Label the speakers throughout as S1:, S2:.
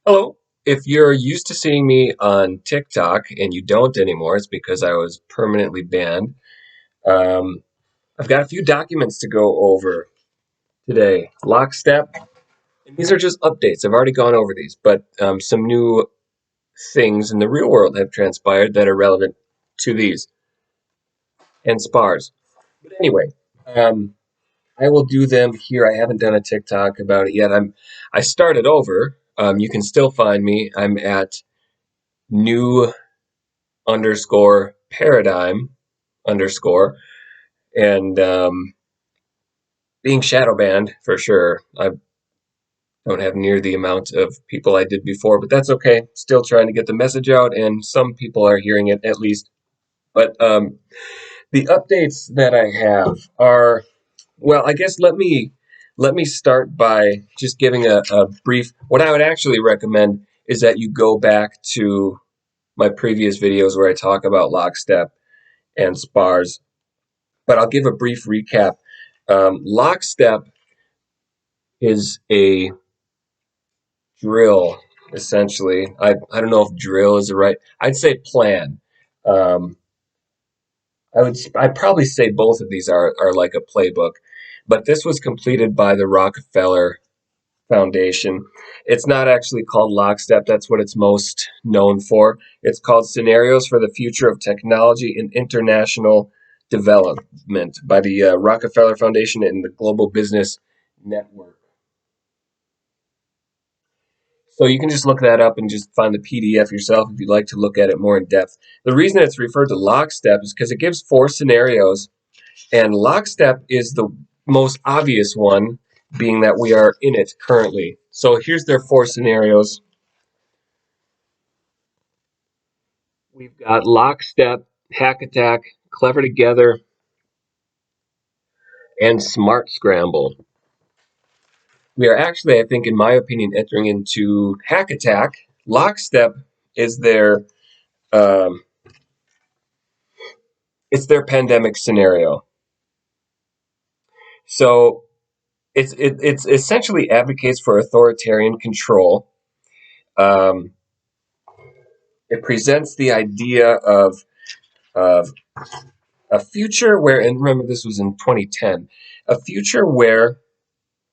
S1: Hello. If you're used to seeing me on TikTok and you don't anymore, it's because I was permanently banned. Um, I've got a few documents to go over today. Lockstep, and these are just updates. I've already gone over these, but some new things in the real world have transpired that are relevant to these and SPARS. But anyway, um, I will do them here. I haven't done a TikTok about it yet. I started over. You can still find me. I'm at new underscore paradigm underscore and being shadow banned for sure. I don't have near the amount of people I did before, but that's okay. Still trying to get the message out, and some people are hearing it at least. But the updates that I have are well. I guess let me start by just giving a brief. What I would actually recommend is that you go back to my previous videos where I talk about lockstep and spars, but I'll give a brief recap. Lockstep is a drill, essentially. I don't know if drill is the right. I'd say plan. Um, I'd probably say both of these are like a playbook, but this was completed by the Rockefeller Foundation. It's not actually called Lockstep. That's what it's most known for. It's called Scenarios for the Future of Technology and International Development by the Rockefeller Foundation and the Global Business Network. So you can just look that up and just find the PDF yourself if you'd like to look at it more in depth. The reason it's referred to Lockstep is because it gives four scenarios, and Lockstep is the most obvious one, being that we are in it currently. So here's their four scenarios. We've got Lockstep, Hack Attack, Clever Together, and Smart Scramble. We are actually, I think, in my opinion, entering into Hack Attack. Lockstep is um, their pandemic scenario. So it's essentially advocates for authoritarian control. Um, it presents the idea of a future where, and remember this was in 2010, a future where,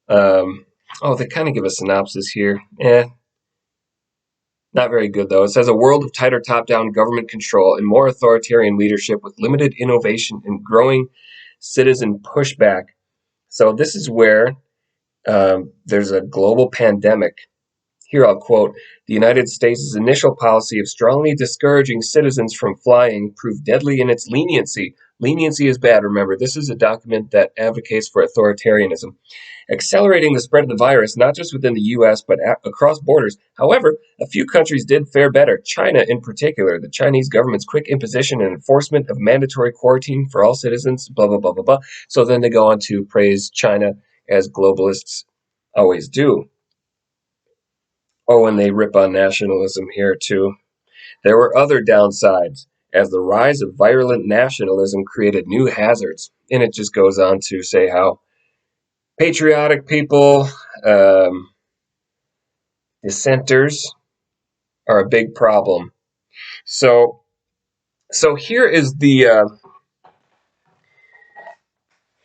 S1: they kind of give a synopsis here. Not very good though. It says a world of tighter top-down government control and more authoritarian leadership with limited innovation and growing citizen pushback. So this is where there's a global pandemic. Here I'll quote, the United States' initial policy of strongly discouraging citizens from flying proved deadly in its leniency. Leniency is bad, remember. This is a document that advocates for authoritarianism, accelerating the spread of the virus not just within the US but across borders. However, a few countries did fare better. China, in particular, the Chinese government's quick imposition and enforcement of mandatory quarantine for all citizens, blah, blah, blah, blah, blah. So then they go on to praise China, as globalists always do. Oh, and they rip on nationalism here too. There were other downsides, as the rise of virulent nationalism created new hazards. And it just goes on to say how patriotic people, um, dissenters, are a big problem. So, so here's the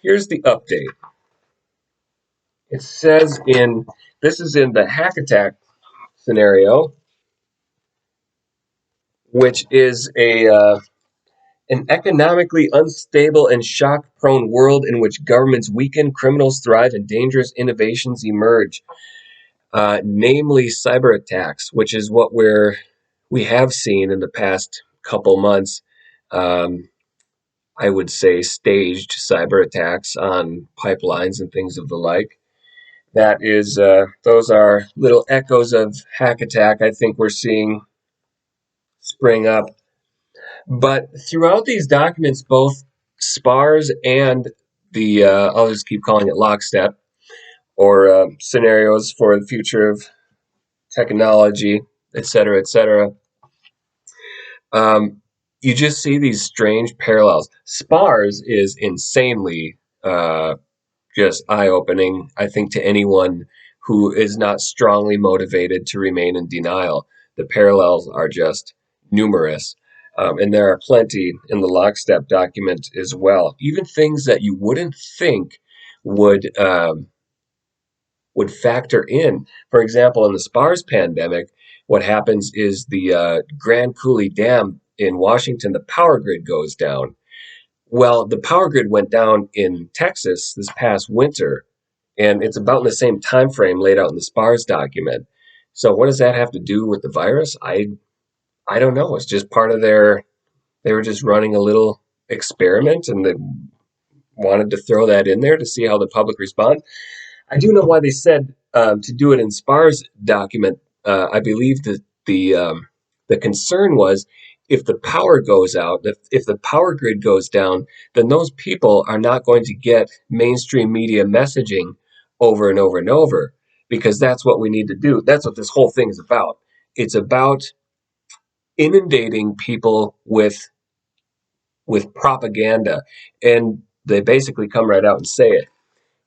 S1: update. It says in this is in the hack attack scenario, which is an economically unstable and shock-prone world in which governments weaken, criminals thrive, and dangerous innovations emerge. Namely cyber attacks, which is what we have seen in the past couple months. Um, I would say staged cyber attacks on pipelines and things of the like. That is, those are little echoes of hack attack. I think we're seeing spring up. But throughout these documents, both SPARS and the I'll just keep calling it lockstep or scenarios for the future of technology, et cetera, et cetera. Um, you just see these strange parallels. SPARS is insanely just eye opening, I think, to anyone who is not strongly motivated to remain in denial. The parallels are just numerous. And there are plenty in the lockstep document as well. Even things that you wouldn't think would would factor in. For example, in the SPARS pandemic, what happens is the Grand Coulee Dam in Washington, the power grid goes down. Well, the power grid went down in Texas this past winter, and it's about in the same time frame laid out in the SPARS document. So, what does that have to do with the virus? I don't know. It's just part of their. They were just running a little experiment, and they wanted to throw that in there to see how the public responds. I do know why they said to do it in SPARS document. I believe that the concern was if the power goes out, if the power grid goes down, then those people are not going to get mainstream media messaging over and over and over, because that's what we need to do. That's what this whole thing is about. It's about inundating people with propaganda, and they basically come right out and say it.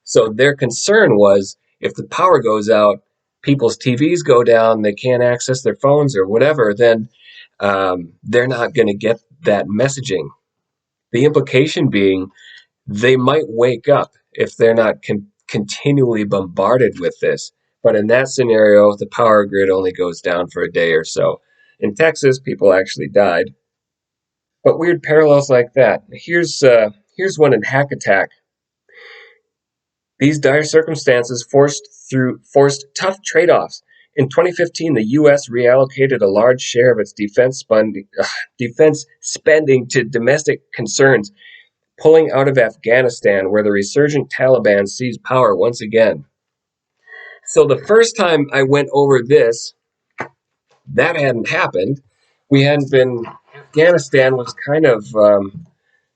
S1: So their concern was if the power goes out, people's TVs go down, they can't access their phones or whatever, then they're not going to get that messaging. The implication being they might wake up if they're not continually bombarded with this. But in that scenario, the power grid only goes down for a day or so. In Texas, people actually died. But weird parallels like that. Here's one in Hack Attack. These dire circumstances forced tough trade-offs. In 2015, the U.S. reallocated a large share of its defense spending to domestic concerns, pulling out of Afghanistan, where the resurgent Taliban seized power once again. So the first time I went over this, that hadn't happened. We hadn't been. Afghanistan was kind of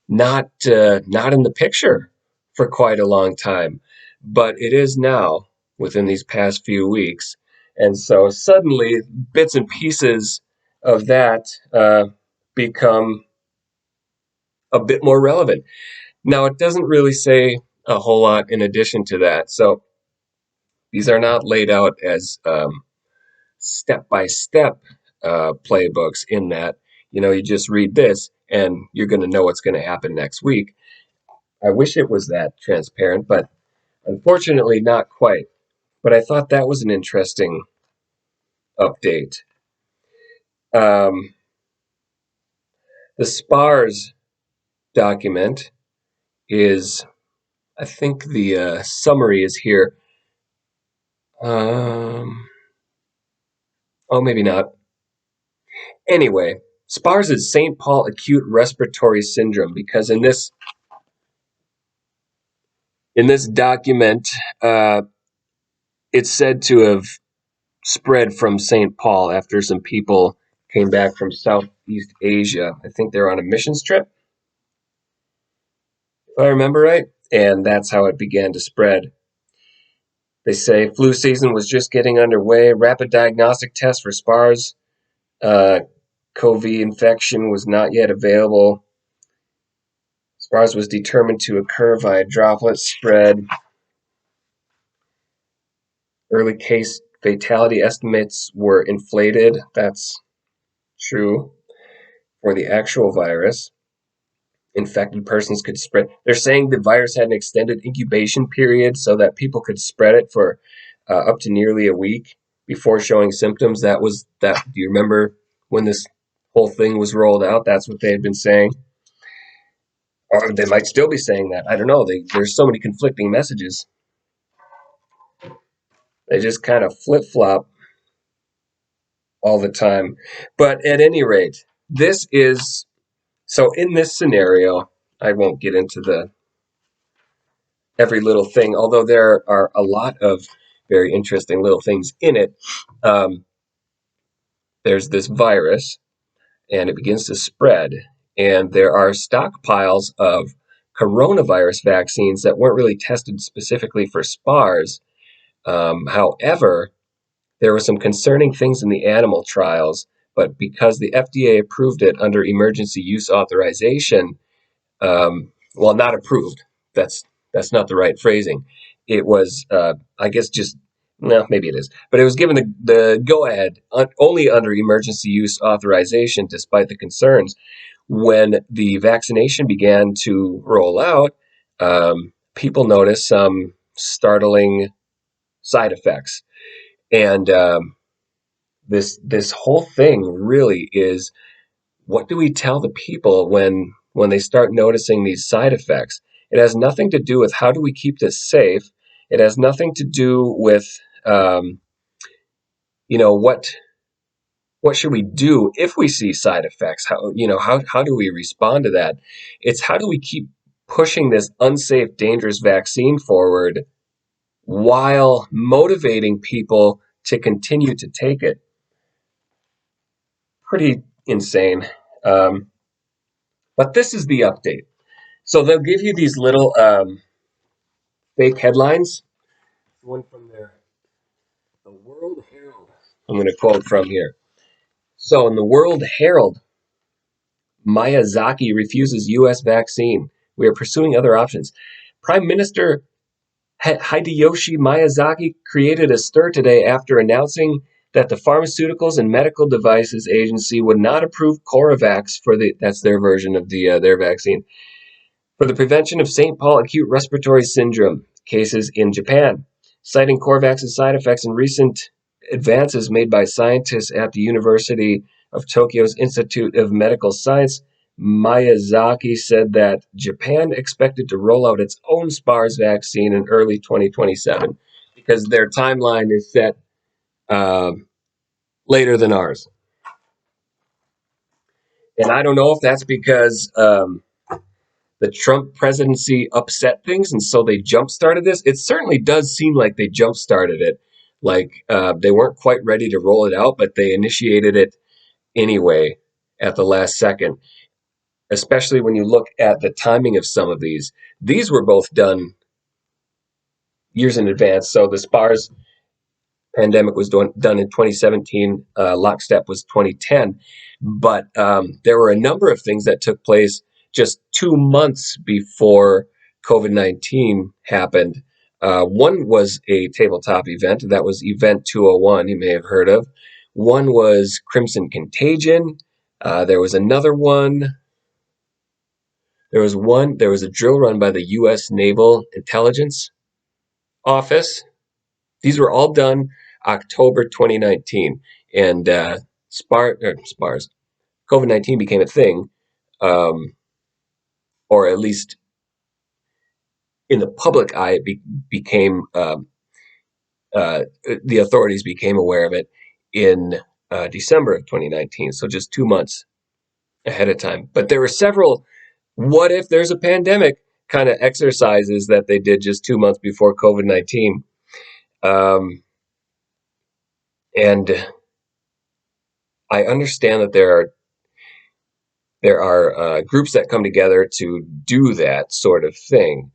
S1: not in the picture for quite a long time, but it is now within these past few weeks, and so suddenly bits and pieces of that become a bit more relevant. Now, it doesn't really say a whole lot in addition to that, so these are not laid out as step by step playbooks. In that, you just read this and you're going to know what's going to happen next week. I wish it was that transparent, but unfortunately not quite. But I thought that was an interesting update. Um, the SPARS document is, I think the summary is here. Oh, maybe not. Anyway, SPARS is St. Paul Acute Respiratory Syndrome, because in this document, it's said to have spread from St. Paul after some people came back from Southeast Asia. I think they're on a missions trip, if I remember right, and that's how it began to spread. They say flu season was just getting underway. Rapid diagnostic test for SPARS CoV infection was not yet available. SPARS was determined to occur via droplet spread. Early case fatality estimates were inflated. That's true for the actual virus. Infected persons could spread. They're saying the virus had an extended incubation period so that people could spread it for up to nearly a week before showing symptoms. That was that. Do you remember when this whole thing was rolled out? That's what they had been saying. Or they might still be saying that. I don't know. There's so many conflicting messages. They just kind of flip-flop all the time. But at any rate, this is... So in this scenario, I won't get into the every little thing, although there are a lot of very interesting little things in it. There's this virus, and it begins to spread, and there are stockpiles of coronavirus vaccines that weren't really tested specifically for SPARS. However, there were some concerning things in the animal trials, but because the FDA approved it under emergency use authorization, well, not approved. That's not the right phrasing. It was, I guess, just No, maybe it is, but it was given the go ahead only under emergency use authorization, despite the concerns. When the vaccination began to roll out, people noticed some startling side effects, and this whole thing really is, what do we tell the people when they start noticing these side effects? It has nothing to do with how do we keep this safe. It has nothing to do with um, you know what should we do if we see side effects? How do we respond to that? It's how do we keep pushing this unsafe, dangerous vaccine forward while motivating people to continue to take it? Pretty insane. Um, but this is the update. So they'll give you these little fake headlines. One from the World Herald. I'm going to quote from here. So in the World Herald, Miyazaki refuses U.S. vaccine. We are pursuing other options. Prime Minister Hideyoshi Miyazaki created a stir today after announcing that the Pharmaceuticals and Medical Devices Agency would not approve Coravax that's their version of their vaccine, for the prevention of St. Paul acute respiratory syndrome cases in Japan, citing Corvax's side effects and recent advances made by scientists at the University of Tokyo's Institute of Medical Science. Miyazaki said that Japan expected to roll out its own SPARS vaccine in early 2027 because their timeline is set uh, later than ours. And I don't know if that's because the Trump presidency upset things, and so they jump started this. It certainly does seem like they jump started it. Like they weren't quite ready to roll it out, but they initiated it anyway at the last second. Especially when you look at the timing of some of these. These were both done years in advance. So the SPARS pandemic was done in 2017. Lockstep was 2010. But there were a number of things that took place just 2 months before COVID-19 happened. One was a tabletop event. That was Event 201, you may have heard of. One was Crimson Contagion. There was another one. There was a drill run by the U.S. Naval Intelligence Office. These were all done October 2019, and SPARS, COVID-19 became a thing, um, or at least in the public eye, it became the authorities became aware of it in December of 2019, so just 2 months ahead of time. But there were several what if there's a pandemic kind of exercises that they did just 2 months before COVID-19. Um, and I understand that there are groups that come together to do that sort of thing.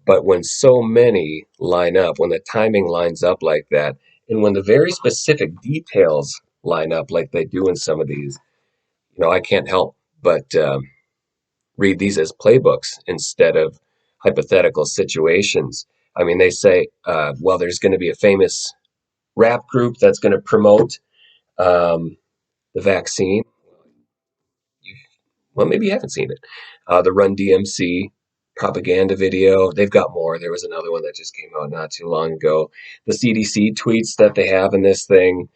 S1: But when so many line up, when the timing lines up like that, and when the very specific details line up like they do in some of these, I can't help but read these as playbooks instead of hypothetical situations. I mean, they say, well, there's going to be a famous rap group that's going to promote um, the vaccine. You, well, maybe you haven't seen it. The Run DMC propaganda video. They've got more. There was another one that just came out not too long ago. The CDC tweets that they have in this thing,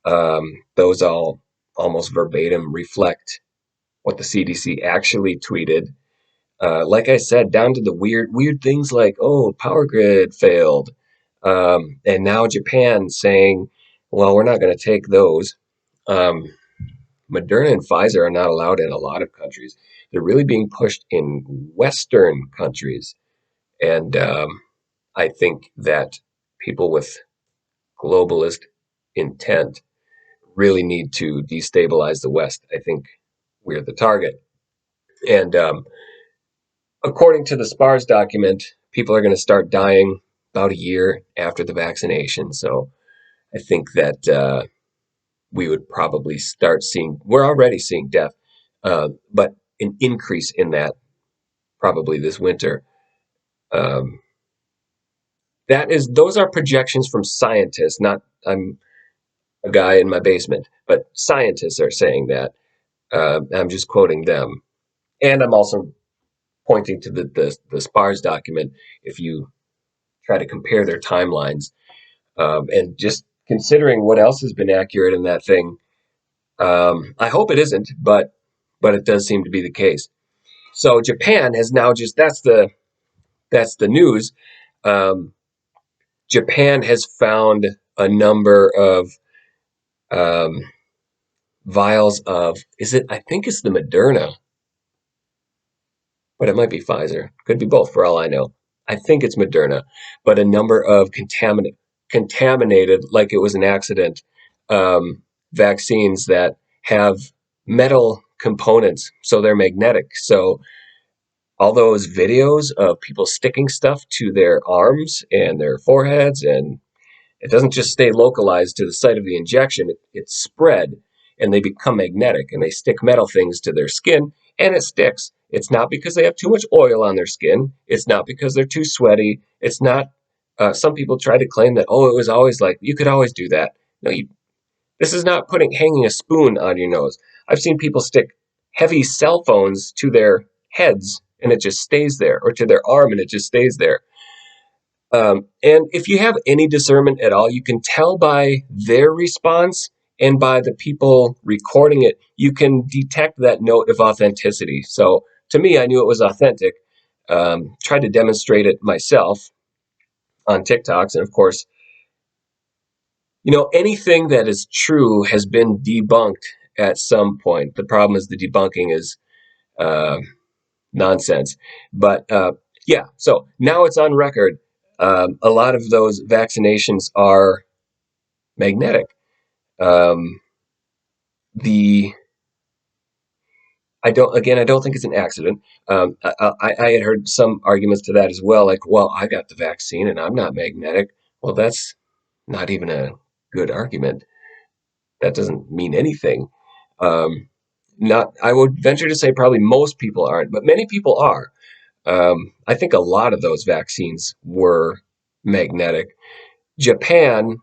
S1: those all almost verbatim reflect what the CDC actually tweeted. Like I said, down to the weird things like, oh, power grid failed. And now Japan saying, well, we're not going to take those. Um, Moderna and Pfizer are not allowed in a lot of countries. They're really being pushed in Western countries. And I think that people with globalist intent really need to destabilize the West. I think we're the target. And according to the SPARS document, people are going to start dying about a year after the vaccination. So I think that we would probably start seeing, we're already seeing death, but an increase in that probably this winter. Um, those are projections from scientists, not I'm a guy in my basement, but scientists are saying that. I'm just quoting them, and I'm also pointing to the SPARS document. If you try to compare their timelines, and just considering what else has been accurate in that thing, I hope it isn't, but it does seem to be the case. So Japan has now just that's the news. Um, Japan has found a number of um, vials of, is it? I think it's the Moderna, but it might be Pfizer. Could be both for all I know. I think it's Moderna, but a number of contaminated, like it was an accident, um, vaccines that have metal components, so they're magnetic. So all those videos of people sticking stuff to their arms and their foreheads, and it doesn't just stay localized to the site of the injection, it's spread and they become magnetic and they stick metal things to their skin and it sticks. It's not because they have too much oil on their skin. It's not because they're too sweaty. It's not, some people try to claim that, oh, it was always like, you could always do that. No, this is not hanging a spoon on your nose. I've seen people stick heavy cell phones to their heads and it just stays there, or to their arm and it just stays there. And if you have any discernment at all, you can tell by their response and by the people recording it, you can detect that note of authenticity. So to me, I knew it was authentic. Tried to demonstrate it myself on TikToks. And of course, anything that is true has been debunked at some point. The problem is the debunking is uh, nonsense. But yeah, so now it's on record. A lot of those vaccinations are magnetic. Um, the I don't think it's an accident. I had heard some arguments to that as well, like, well, I got the vaccine and I'm not magnetic. Well, that's not even a good argument. That doesn't mean anything. Um, not, I would venture to say probably most people aren't, but many people are. I think a lot of those vaccines were magnetic. Japan,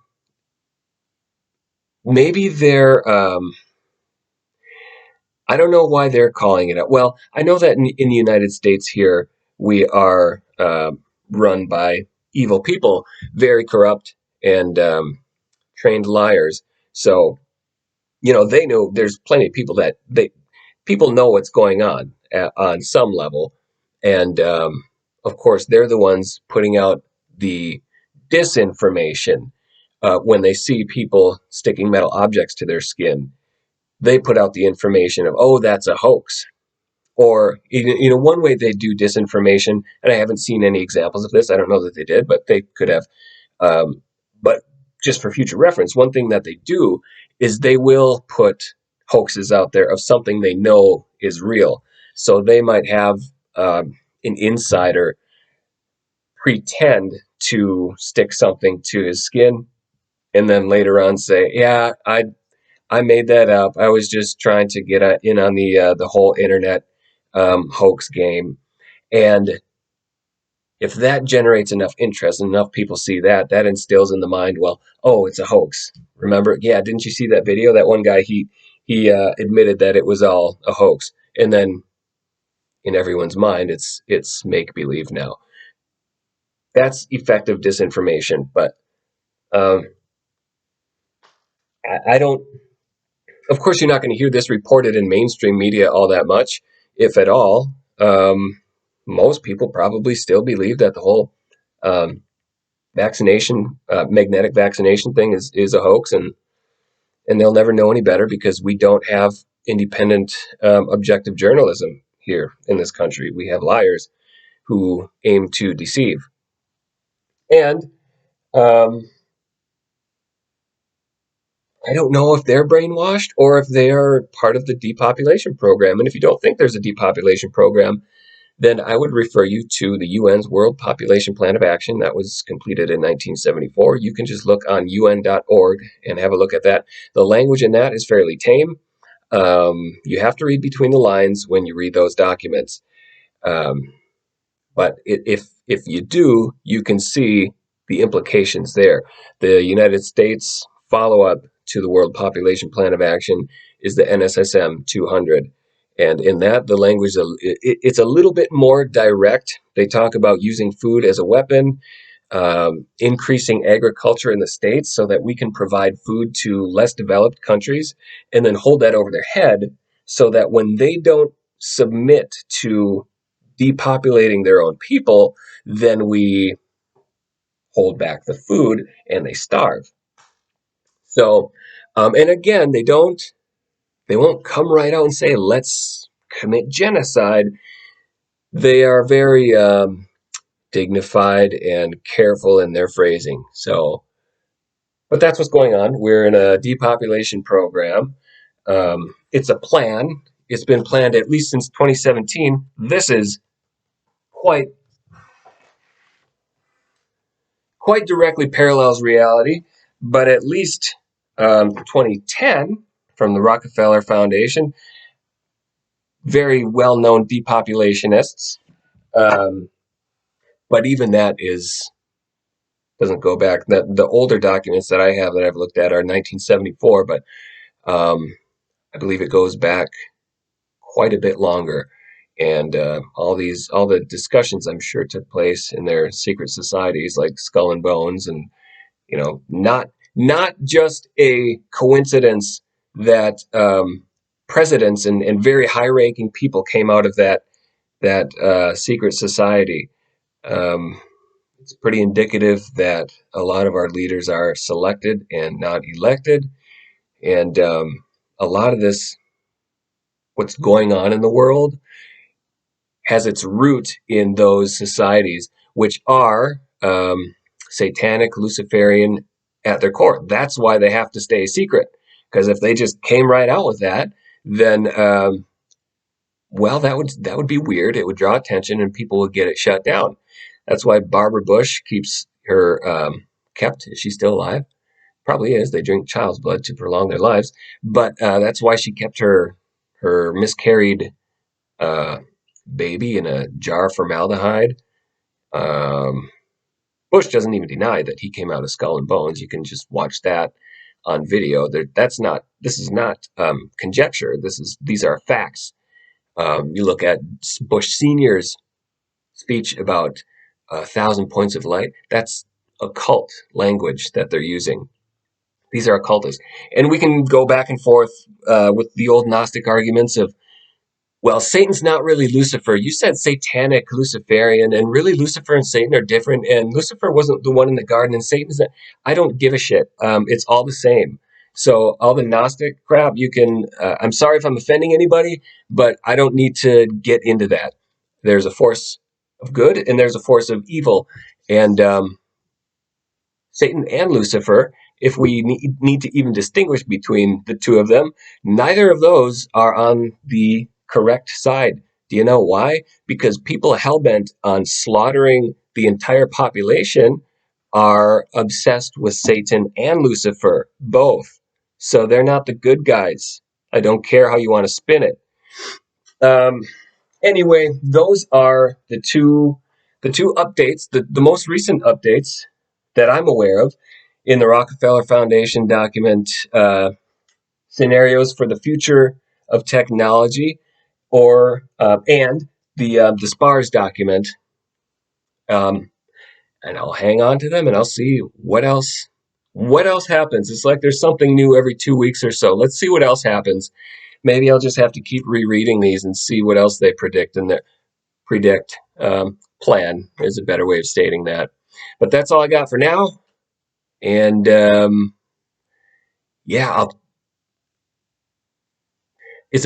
S1: maybe I don't know why they're calling it out. Well, I know that in the United States here, we are run by evil people, very corrupt and trained liars. So, they know there's plenty of people that people know what's going on some level. And of course, they're the ones putting out the disinformation when they see people sticking metal objects to their skin. They put out the information of, oh, that's a hoax. Or, one way they do disinformation, and I haven't seen any examples of this. I don't know that they did, but they could have. Um, but just for future reference, one thing that they do is they will put hoaxes out there of something they know is real. So they might have an insider pretend to stick something to his skin and then later on say, yeah, I made that up. I was just trying to get in on the whole internet hoax game. And if that generates enough interest and enough people see that, that instills in the mind, well, oh, it's a hoax. Remember? Yeah, didn't you see that video? That one guy, he admitted that it was all a hoax, and then in everyone's mind, it's make believe now. That's effective disinformation, but um, I don't. Of course, you're not going to hear this reported in mainstream media all that much, if at all. Most people probably still believe that the whole um, magnetic vaccination thing is a hoax, and they'll never know any better because we don't have independent, objective journalism here in this country. We have liars who aim to deceive, and um, I don't know if they're brainwashed or if they are part of the depopulation program. And if you don't think there's a depopulation program, then I would refer you to the UN's World Population Plan of Action that was completed in 1974. You can just look on un.org and have a look at that. The language in that is fairly tame. You have to read between the lines when you read those documents. But if you do, you can see the implications there. The United States follow-up to the World Population Plan of Action is the NSSM 200. And in that, the language, it's a little bit more direct. They talk about using food as a weapon, increasing agriculture in the States so that we can provide food to less developed countries, and then hold that over their head so that when they don't submit to depopulating their own people, then we hold back the food and they starve. So, and again, they won't come right out and say, let's commit genocide. They are very dignified and careful in their phrasing. So, but that's what's going on. We're in a depopulation program. It's a plan. It's been planned at least since 2017. This is quite quite directly parallels reality, but at least 2010 from the Rockefeller Foundation, very well-known depopulationists. Um, but even that is doesn't go back. The older documents that I have that I've looked at are 1974, but I believe it goes back quite a bit longer. And all the discussions I'm sure took place in their secret societies like Skull and Bones, and not just a coincidence that presidents and very high-ranking people came out of that secret society. Um, it's pretty indicative that a lot of our leaders are selected and not elected, and a lot of this, what's going on in the world, has its root in those societies, which are satanic, Luciferian at their core. That's why they have to stay secret. Because if they just came right out with that, then well, that would be weird. It would draw attention, and people would get it shut down. That's why Barbara Bush keeps her kept. Is she still alive? Probably is. They drink child's blood to prolong their lives, but that's why she kept her miscarried uh, baby in a jar of formaldehyde. Um, Bush doesn't even deny that he came out of Skull and Bones. You can just watch that on video. This is not conjecture. These are facts. You look at Bush Senior's speech about 1,000 points of light. That's occult language that they're using. These are occultists, and we can go back and forth with the old Gnostic arguments of, well, Satan's not really Lucifer. You said satanic Luciferian, and really Lucifer and Satan are different. And Lucifer wasn't the one in the garden, and Satan is. I don't give a shit. It's all the same. So all the Gnostic crap, you can. I'm sorry if I'm offending anybody, but I don't need to get into that. There's a force of good, and there's a force of evil, and Satan and Lucifer, if we need to even distinguish between the two of them, neither of those are on the correct side. Do you know why? Because people hellbent on slaughtering the entire population are obsessed with Satan and Lucifer, both. So they're not the good guys. I don't care how you want to spin it. Um, anyway, those are the two updates, the most recent updates that I'm aware of in the Rockefeller Foundation document, scenarios for the future of technology, or and the SPARS document, um, and I'll hang on to them and I'll see what else happens. It's like there's something new every 2 weeks or so. Let's see what else happens. Maybe I'll just have to keep rereading these and see what else they predict in their plan is a better way of stating that. But that's all I got for now. And yeah, it's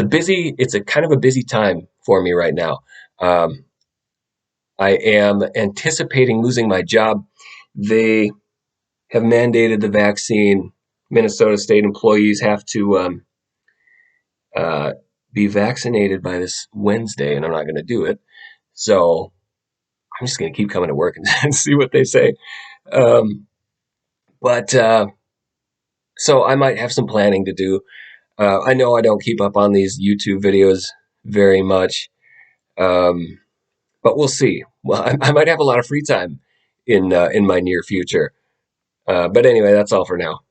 S1: a kind of a busy time for me right now. Um, I am anticipating losing my job. They have mandated the vaccine. Minnesota state employees have to uh, be vaccinated by this Wednesday, and I'm not going to do it. So I'm just going to keep coming to work and see what they say. Um, but so I might have some planning to do. I know I don't keep up on these YouTube videos very much, but we'll see. Well, I might have a lot of free time in my near future. But anyway, that's all for now.